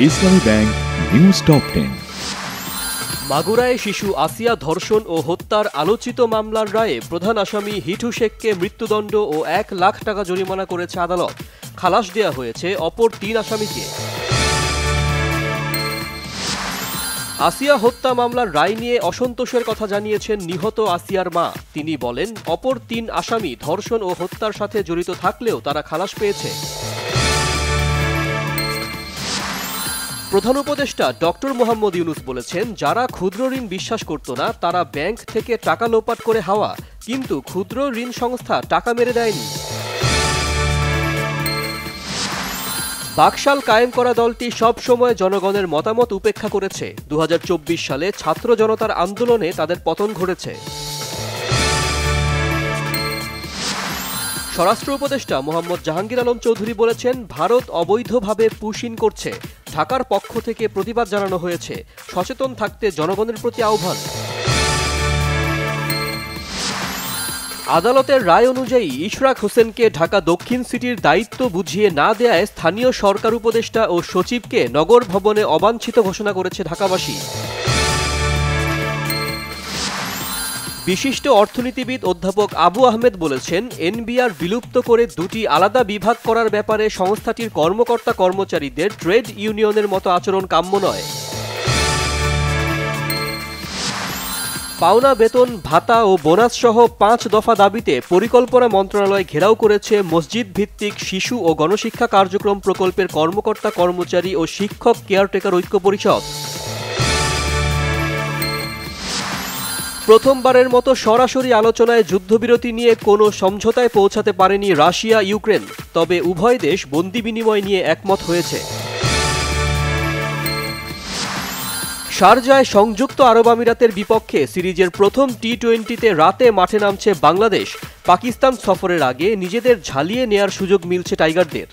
ইসলামী bank news top 10। মাগুরায় শিশু আসিয়া ধর্ষণ ও হত্যার আলোচিত মামলার রায়ে প্রধান আসামি হিটু শেখকে মৃত্যুদণ্ড ও 1 লাখ টাকা জরিমানা করেছে আদালত। খালাস দেয়া হয়েছে অপর 3 আসামিকে। আসিয়া হত্যা মামলার রায় নিয়ে অসন্তোষের কথা জানিয়েছেন নিহত আসিয়ার মা। তিনি বলেন, অপর 3 আসামি ধর্ষণ ও হত্যার সাথে জড়িত থাকলেও তারা খালাস পেয়েছে। প্রধান উপদেষ্টা ডক্টর মোহাম্মদ ইউনূস বলেছেন, যারা ক্ষুদ্র ঋণ বিশ্বাস করত না তারা ব্যাংক থেকে টাকা লোপাট করে হাওয়া, কিন্তু ক্ষুদ্র ঋণ সংস্থা টাকা মেরে দেয়নি। বাকশাল কায়েম করা দলটি সব সময় জনগণের মতামত উপেক্ষা করেছে। 2024 সালে ছাত্র জনতার আন্দোলনে তাদের পতন ঘটেছে। স্বরাষ্ট্র উপদেষ্টা মোহাম্মদ জাহাঙ্গীর আলম চৌধুরী বলেছেন, ভারত অবৈধভাবে পুশিন করছে। ঢাকার পক্ষ থেকে প্রতিবাদ জানানো হয়েছে। সচেতন থাকতে জনগণের প্রতি আহ্বান। আদালতের রায় অনুযায়ী ইশরাক হোসেনকে ঢাকা দক্ষিণ সিটির দায়িত্ব বুঝিয়ে না দেয়ায় স্থানীয় সরকার উপদেষ্টা ও সচিবকে নগর ভবনে অবাঞ্ছিত ঘোষণা করেছে ঢাকাবাসী। বিশিষ্ট অর্থনীতিবিদ অধ্যাপক আবু আহমেদ বলেছেন, এনবিআর বিলুপ্ত করে 2টি আলাদা বিভাগ করার ব্যাপারে সংস্থাটির কর্মকর্তা কর্মচারীদের ট্রেড ইউনিয়নের মতো আচরণ কাম্য নয়। পাওনা বেতন, ভাতা ও বোনাস সহ 5 দফা দাবিতে পরিকল্পনা মন্ত্রণালয় ঘেরাও করেছে মসজিদ ভিত্তিক শিশু ও গণশিক্ষা কার্যক্রম প্রকল্পের কর্মকর্তা কর্মচারী ও শিক্ষক কেয়ারটেকার ঐক্য পরিষদ। প্রথমবারের মতো সরাসরি আলোচনায় যুদ্ধবিরতি নিয়ে কোনো সমঝোতায় পৌঁছাতে পারেনি রাশিয়া ইউক্রেন, তবে উভয় দেশ বন্দি বিনিময় নিয়ে একমত হয়েছে। শারজায় সংযুক্ত আরব আমিরাতের বিপক্ষে সিরিজের প্রথম টি-20তে রাতে মাঠে নামছে বাংলাদেশ। পাকিস্তান সফরের আগে নিজেদের ঝালিয়ে নেয়ার সুযোগ মিলছে টাইগারদের।